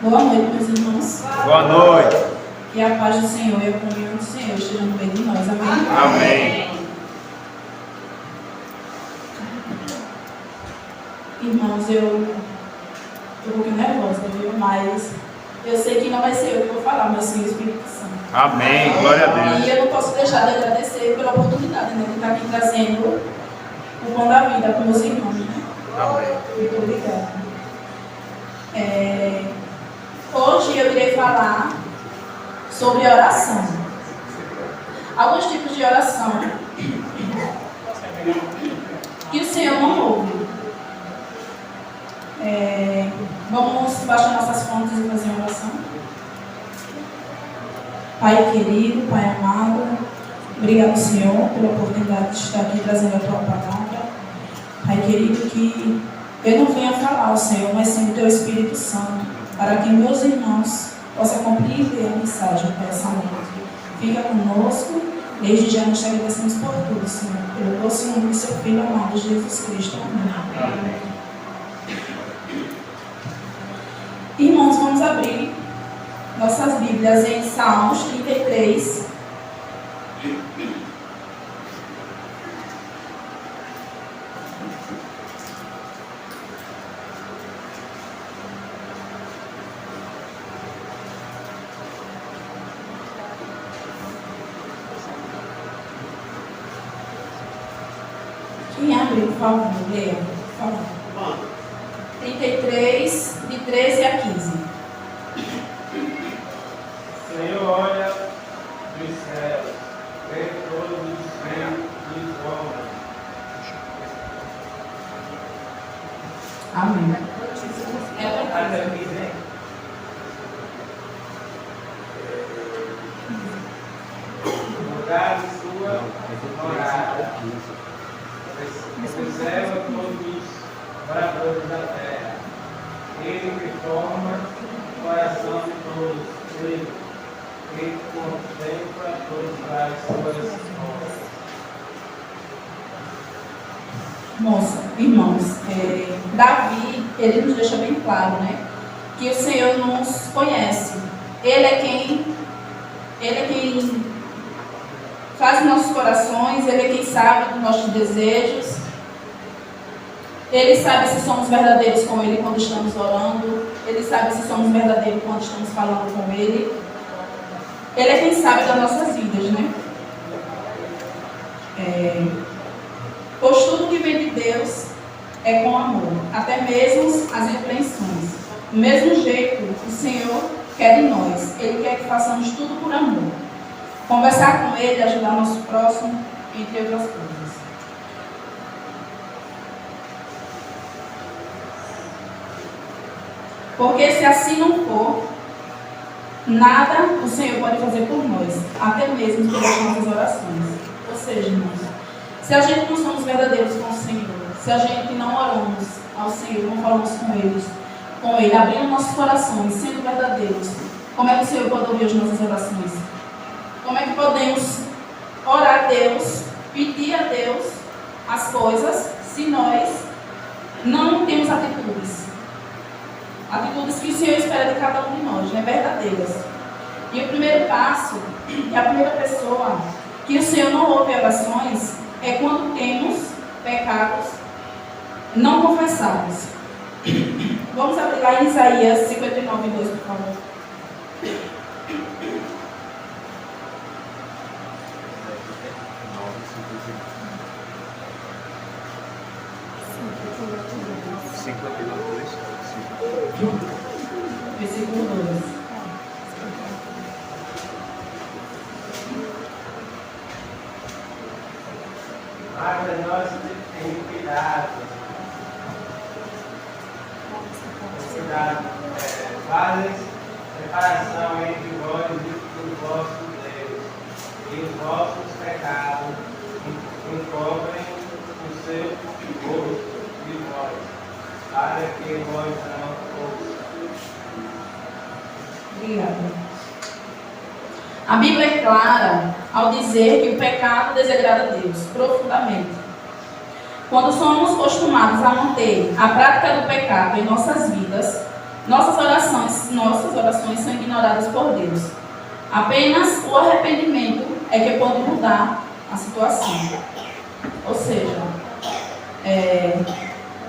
Boa noite, meus irmãos. Boa noite. Que a paz do Senhor e a comunhão do Senhor estejam no meio de nós. Amém? Amém. Irmãos, eu estou um pouquinho nervosa, viu? Mas eu sei que não vai ser eu que vou falar, mas sim o Espírito Santo. Amém. Glória a Deus. E eu não posso deixar de agradecer pela oportunidade, né, de estar aqui trazendo o pão da vida com meus irmãos. Né? Amém. Muito obrigada. Hoje eu irei falar sobre oração. Alguns tipos de oração que o Senhor não ouve. Vamos baixar nossas fontes e fazer uma oração. Pai querido, Pai amado, obrigado, Senhor, pela oportunidade de estar aqui trazendo a Tua palavra. Pai querido, que eu não venha falar ao Senhor, mas sim o Teu Espírito Santo, para que meus irmãos possam compreender a mensagem, Pai, essa noite. Fica conosco, desde já nós te agradecemos por tudo, Senhor, pelo doce nome de Seu Filho amado, Jesus Cristo. Amém. Amém. Irmãos, vamos abrir nossas Bíblias em Salmos 33. Quem abre, por favor, leia, por favor. 33, de 13 a 15. Senhor, olha dos céus, vê todos os ventos e homens. Amém. Até aqui, né? Lugar de sua morada. Observa todos os moradores da terra. Ele que forma o coração de todos. Ele contempla todas as suas obras. Moça, irmãos, Davi, ele nos deixa bem claro, né? Que o Senhor nos conhece. Ele é quem faz nossos corações, Ele é quem sabe dos nossos desejos. Ele sabe se somos verdadeiros com Ele quando estamos orando. Ele sabe se somos verdadeiros quando estamos falando com Ele. Ele é quem sabe das nossas vidas, né? Pois tudo que vem de Deus é com amor, até mesmo as repreensões. Do mesmo jeito, o Senhor quer de nós. Ele quer que façamos tudo por amor. Conversar com Ele, ajudar nosso próximo, entre outras coisas. Porque se assim não for, nada o Senhor pode fazer por nós, até mesmo pelas nossas orações. Ou seja, irmãos, se a gente não somos verdadeiros com o Senhor, se a gente não oramos ao Senhor, não falamos com Ele, abrindo nossos corações, sendo verdadeiros, como é que o Senhor pode ouvir as nossas orações? Como é que podemos orar a Deus, pedir a Deus as coisas, se nós não temos atitudes? Atitudes que o Senhor espera de cada um de nós, né? Verdadeiras. E o primeiro passo, e a primeira pessoa que o Senhor não ouve orações, é quando temos pecados não confessados. Vamos abrir lá em Isaías 59, 2, por favor. Versículo 2. Mas nós temos cuidado. Fazem separação entre vós e o vosso Deus, e os vossos pecados encobrem o seu rosto de vós, para que vós não ouçam. Obrigada. A Bíblia é clara ao dizer que o pecado desagrada a Deus profundamente. Quando somos acostumados a manter a prática do pecado em nossas vidas, nossas orações são ignoradas por Deus. Apenas o arrependimento é que pode mudar a situação. Ou seja,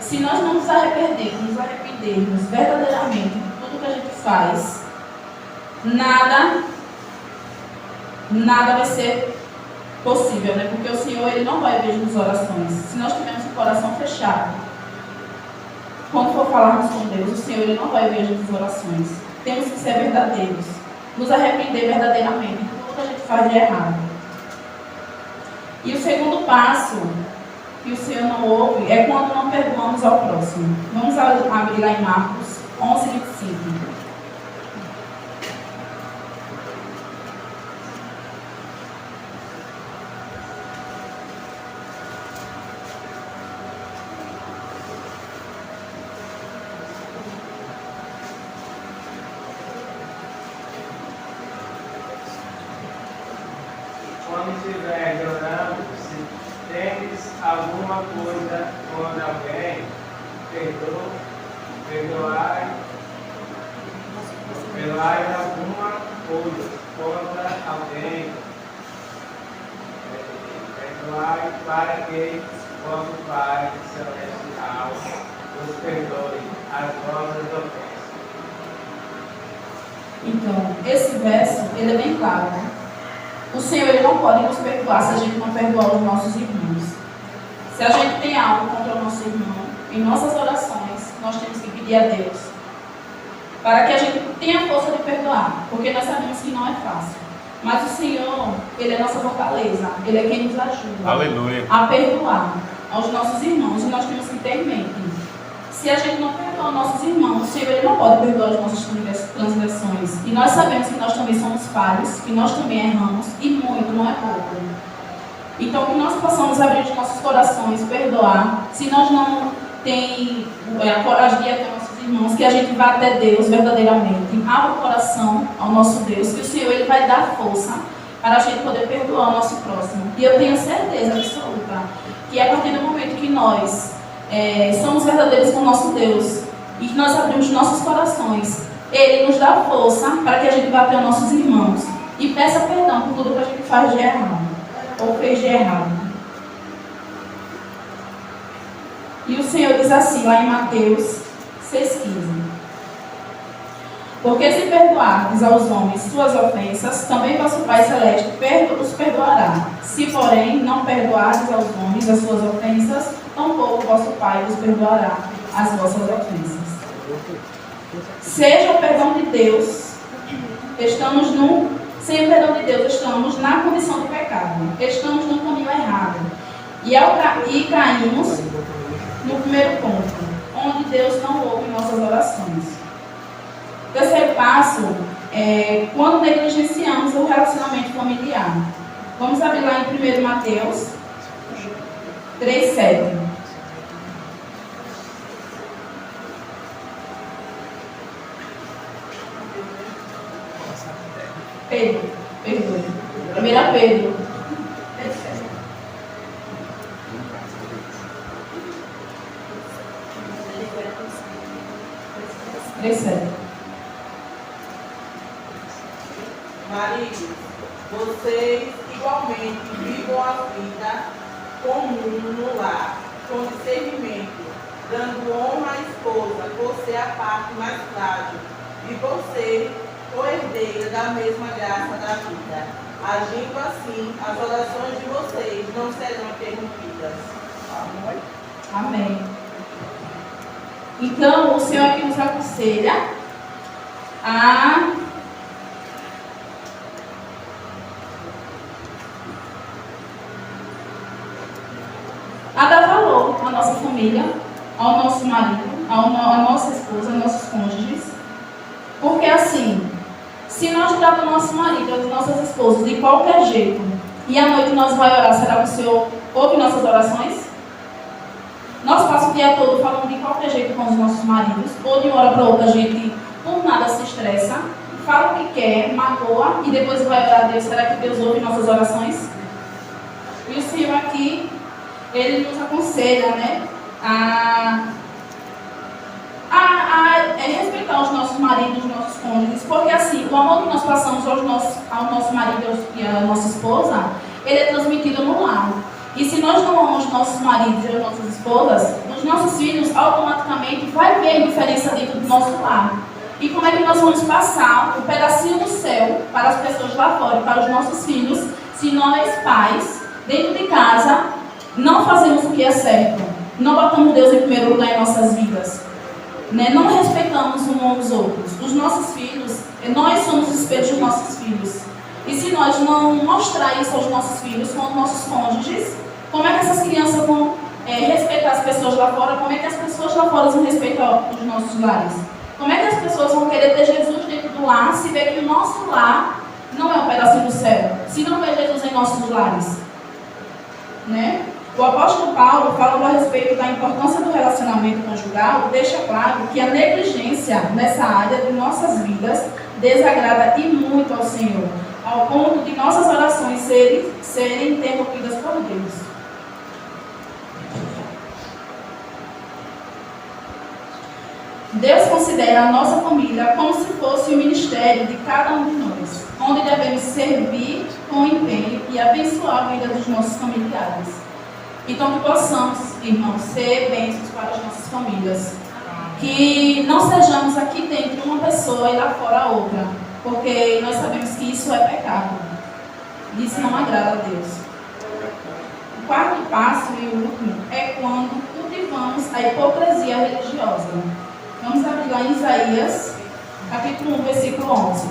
se nós não nos arrependermos verdadeiramente de tudo que a gente faz, nada vai ser possível, né? Porque o Senhor, Ele não vai ver as orações. Se nós tivermos o coração fechado, quando for falarmos com Deus, o Senhor, Ele não vai ver as orações. Temos que ser verdadeiros, nos arrepender verdadeiramente de tudo que a gente faz de errado. E o segundo passo que o Senhor não ouve é quando não perdoamos ao próximo. Vamos abrir lá em Marcos 11, 25. Quando estiver orando, se tendes alguma coisa contra alguém, perdoai alguma coisa contra alguém. Perdoai para que vosso Pai Celestial vos perdoe as vossas ofensas. Então, esse verso, ele é bem claro, né? O Senhor, Ele não pode nos perdoar se a gente não perdoar os nossos irmãos. Se a gente tem algo contra o nosso irmão, em nossas orações, nós temos que pedir a Deus para que a gente tenha força de perdoar, porque nós sabemos que não é fácil. Mas o Senhor, Ele é nossa fortaleza, Ele é quem nos ajuda Aleluia. a perdoar aos nossos irmãos, e nós temos que ter em mente. Se a gente não perdoa nossos irmãos, o Senhor, Ele não pode perdoar as nossas transgressões. E nós sabemos que nós também somos falhos, que nós também erramos, e muito, não é pouco. Então, que nós possamos abrir os nossos corações, perdoar. Se nós não temos a coragem de ir até nossos irmãos, que a gente vá até Deus verdadeiramente. Abra o coração ao nosso Deus, que o Senhor, Ele vai dar força para a gente poder perdoar o nosso próximo. E eu tenho certeza absoluta que a partir do momento que nós somos verdadeiros com o nosso Deus e que nós abrimos nossos corações, Ele nos dá força para que a gente vá até os nossos irmãos e peça perdão por tudo que a gente faz de errado ou fez de errado. E o Senhor diz assim lá em Mateus 6,15: porque se perdoardes aos homens suas ofensas, também vosso Pai Celeste os perdoará. Se, porém, não perdoardes aos homens as suas ofensas, tampouco vosso Pai vos perdoará as vossas ofensas. Seja o perdão de Deus, sem o perdão de Deus, estamos na condição de pecado, estamos no caminho errado. E caímos no primeiro ponto, onde Deus não ouve nossas orações. O terceiro passo é quando negligenciamos o relacionamento familiar. Vamos abrir lá em 1 Mateus 3,7. Pedro, perdoe. 1 Pedro 3,7. Maridos, vocês igualmente vivam a vida comum no lar, com discernimento, dando honra à esposa por ser a parte mais frágil, e por ser co-herdeira da mesma graça da vida. Agindo assim, as orações de vocês não serão interrompidas. Amém. Então, o Senhor aqui nos aconselha a dar valor à nossa família, ao nosso marido, à nossa esposa, aos nossos cônjuges. Porque assim, se nós tratar do nosso marido, das nossas esposas de qualquer jeito, e à noite nós vamos orar, será que o Senhor ouve nossas orações? Nós passamos o dia todo falando de qualquer jeito com os nossos maridos, ou de uma hora para outra a gente por nada se estressa, fala o que quer, magoa, e depois vai orar a Deus, será que Deus ouve nossas orações? E o Senhor aqui, Ele nos aconselha, né, a respeitar os o amor que nós passamos ao nosso marido e à nossa esposa, ele é transmitido no lar. E se nós não amamos nossos maridos e as nossas esposas, os nossos filhos automaticamente vai ver a diferença dentro do nosso lar. E como é que nós vamos passar um pedacinho do céu para as pessoas lá fora, para os nossos filhos, se nós, pais, dentro de casa, não fazemos o que é certo, não botamos Deus em primeiro lugar em nossas vidas, né? Não respeitamos uns aos outros. Os nossos filhos, nós somos os espelhos dos nossos filhos. E se nós não mostrar isso aos nossos filhos, com os nossos cônjuges, como é que essas crianças vão respeitar as pessoas lá fora? Como é que as pessoas lá fora vão respeitar os nossos lares? Como é que as pessoas vão querer ter Jesus dentro do lar se vê que o nosso lar não é um pedacinho do céu? Se não vê Jesus em nossos lares? Né? O apóstolo Paulo, falando a respeito da importância do relacionamento conjugal, deixa claro que a negligência nessa área de nossas vidas desagrada e muito ao Senhor, ao ponto de nossas orações serem interrompidas por Deus. Deus considera a nossa família como se fosse o ministério de cada um de nós, onde devemos servir com empenho e abençoar a vida dos nossos familiares. Então, que possamos, irmãos, ser bênçãos para as nossas famílias. Que não sejamos aqui dentro uma pessoa e lá fora outra, porque nós sabemos que isso é pecado. Isso não agrada a Deus. O quarto passo e o último é quando cultivamos a hipocrisia religiosa. Vamos abrir lá em Isaías, capítulo 1, versículo 11.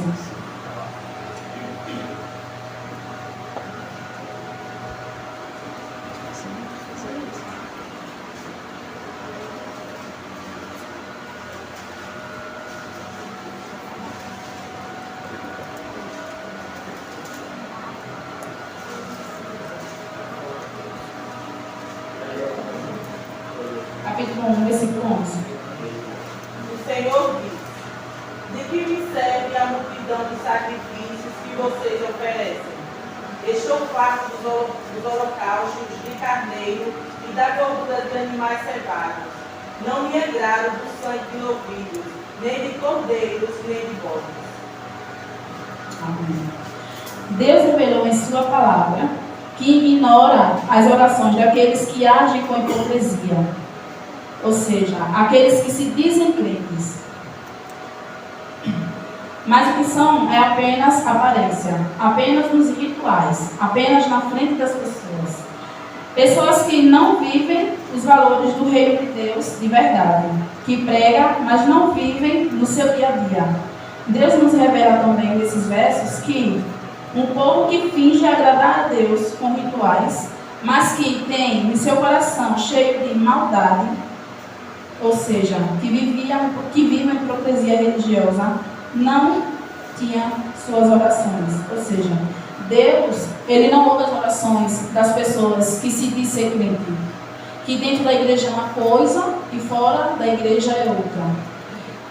Capítulo 1, versículo 11. O Senhor diz: de que me serve a multidão de sacrifícios que vocês oferecem? Estou farto dos holocaustos de carneiro e da gordura de animais cevados. Não me agrado do sangue de novilhos, nem de cordeiros, nem de bodes. Amém. Deus revelou em sua palavra que ignora as orações daqueles que agem com hipocrisia. Ou seja, aqueles que se dizem crentes, mas o que são é apenas aparência, apenas nos rituais, apenas na frente das pessoas. Pessoas que não vivem os valores do reino de Deus de verdade, que pregam, mas não vivem no seu dia a dia. Deus nos revela também nesses versos que um povo que finge agradar a Deus com rituais, mas que tem em seu coração cheio de maldade, ou seja, que vive uma hipocrisia religiosa, não tinha suas orações. Ou seja, Deus, Ele não ouve as orações das pessoas que se diz ser crente, que dentro da igreja é uma coisa e fora da igreja é outra,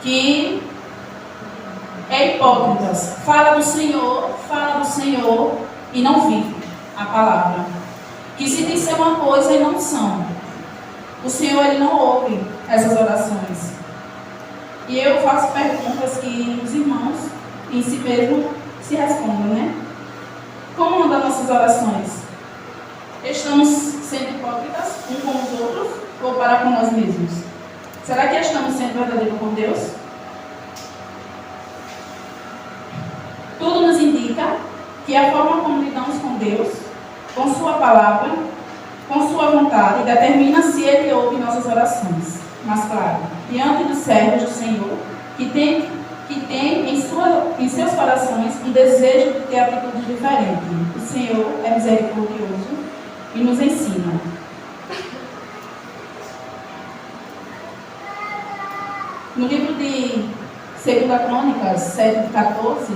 que é hipócritas, fala do Senhor e não vive a palavra, que se diz ser uma coisa e não são. O Senhor, Ele não ouve essas orações. E eu faço perguntas que os irmãos em si mesmo se respondem, né? Como andam nossas orações? Estamos sendo hipócritas uns com os outros ou para com nós mesmos? Será que estamos sendo verdadeiros com Deus? Tudo nos indica que a forma como lidamos com Deus, com Sua palavra, com Sua vontade, determina se Ele ouve nossas orações. Mas claro, diante dos servos do Senhor, que tem em seus corações um desejo de ter atitude diferente. O Senhor é misericordioso e nos ensina. No livro de 2 Crônicas 7:14,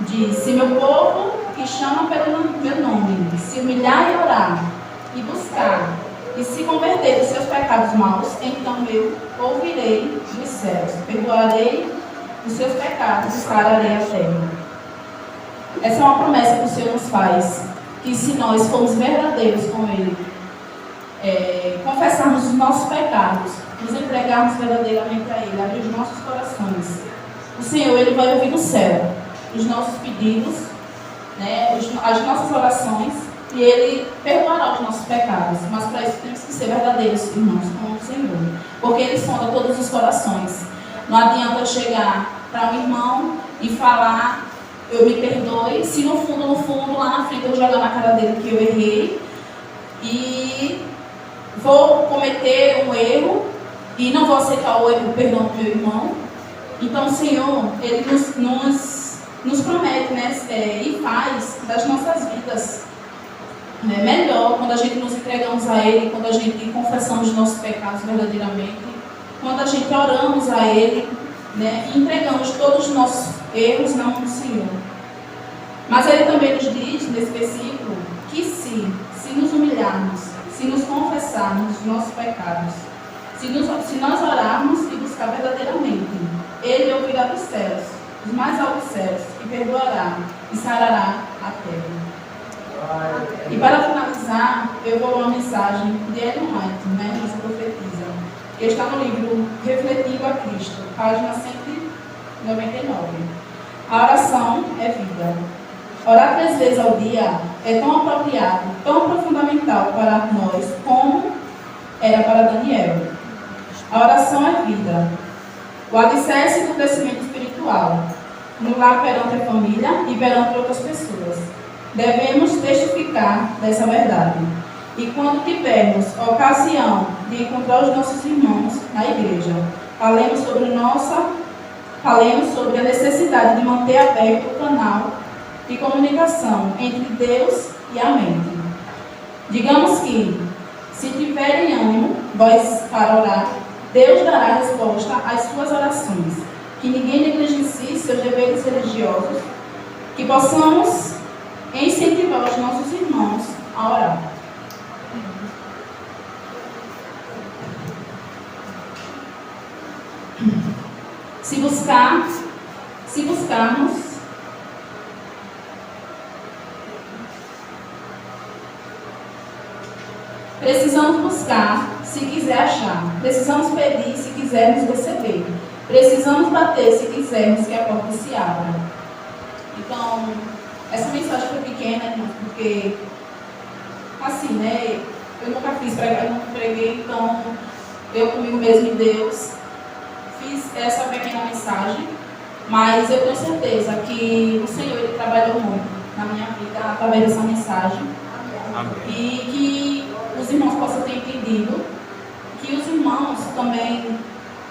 diz: se meu povo que chama pelo meu nome se humilhar e orar e buscar e se converter dos seus pecados maus, então eu ouvirei dos céus, perdoarei os seus pecados e sararei a terra. Essa é uma promessa que o Senhor nos faz, que se nós formos verdadeiros com Ele, confessarmos os nossos pecados, nos entregarmos verdadeiramente a Ele, abrir os nossos corações, o Senhor ele vai ouvir do céu os nossos pedidos, né, as nossas orações, e Ele perdoará os nossos pecados. Mas para isso temos que ser verdadeiros, irmãos, com o Senhor, porque Ele sonda todos os corações. Não adianta eu chegar para um irmão e falar, eu me perdoe, se no fundo, lá na frente eu jogar na cara dele que eu errei e vou cometer um erro e não vou aceitar o perdão do meu irmão. Então o Senhor, Ele nos promete, né, e faz das nossas vidas melhor quando a gente nos entregamos a Ele, quando a gente confessamos os nossos pecados verdadeiramente, quando a gente oramos a Ele, né, e entregamos todos os nossos erros na mão do Senhor. Mas Ele também nos diz nesse versículo que se nos humilharmos, se nos confessarmos os nossos pecados, se nós orarmos e buscar verdadeiramente, Ele ouvirá dos céus, dos mais altos céus, e perdoará e sarará a terra. E para finalizar, eu vou ler uma mensagem de Ellen White, né, nossa profetisa, que está no livro Refletindo a Cristo, página 199. A oração é vida. Orar 3 vezes ao dia é tão apropriado, tão fundamental para nós como era para Daniel. A oração é vida. O alicerce do crescimento espiritual, no lar perante a família e perante outras pessoas. Devemos testificar dessa verdade. E quando tivermos a ocasião de encontrar os nossos irmãos na igreja, falemos sobre a necessidade de manter aberto o canal de comunicação entre Deus e a mente. Digamos que, se tiverem ânimo, vós para orar, Deus dará resposta às suas orações. Que ninguém negligencie seus deveres religiosos, que possamos incentivar os nossos irmãos a orar. Se buscarmos precisamos buscar se quiser achar, precisamos pedir se quisermos receber, precisamos bater se quisermos que a porta se abra. Então, essa mensagem foi pequena, porque, assim, né, eu nunca fiz pregar, eu nunca preguei, então, eu comigo mesmo e Deus, fiz essa pequena mensagem, mas eu tenho certeza que o Senhor, Ele trabalhou muito na minha vida através dessa mensagem. Amém. E que os irmãos possam ter entendido, que os irmãos também,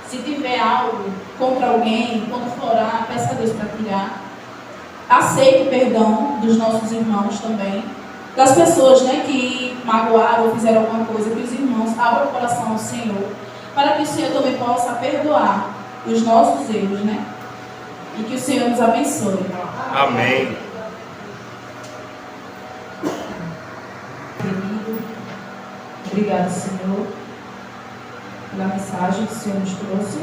se tiver algo contra alguém, quando for orar, peça a Deus para tirar. Aceite o perdão dos nossos irmãos também, das pessoas, né, que magoaram ou fizeram alguma coisa, que os irmãos abram o coração ao Senhor, para que o Senhor também possa perdoar os nossos erros, né? E que o Senhor nos abençoe. Amém. Querido, obrigado, Senhor, pela mensagem que o Senhor nos trouxe.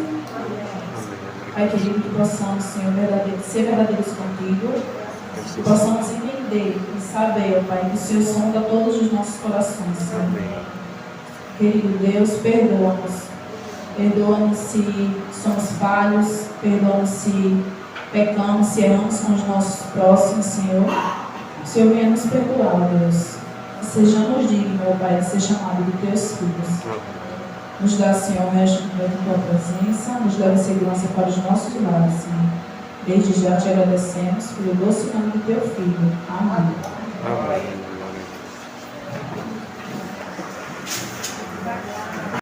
Pai querido, que possamos, Senhor, ser verdadeiros contigo, que possamos entender e saber, Pai, que o Senhor sonda todos os nossos corações, Senhor. Querido Deus, perdoa-nos. Perdoa-nos se somos falhos, perdoa-nos se pecamos, se erramos com os nossos próximos, Senhor. O Senhor venha nos perdoar, Deus. Sejamos dignos, meu Pai, de ser chamado de teus filhos. Nos dá, Senhor, o resto da tua presença, nos dá segurança para os nossos lares, Senhor. Desde já te agradecemos pelo doce nome do teu Filho. Amém. Amém.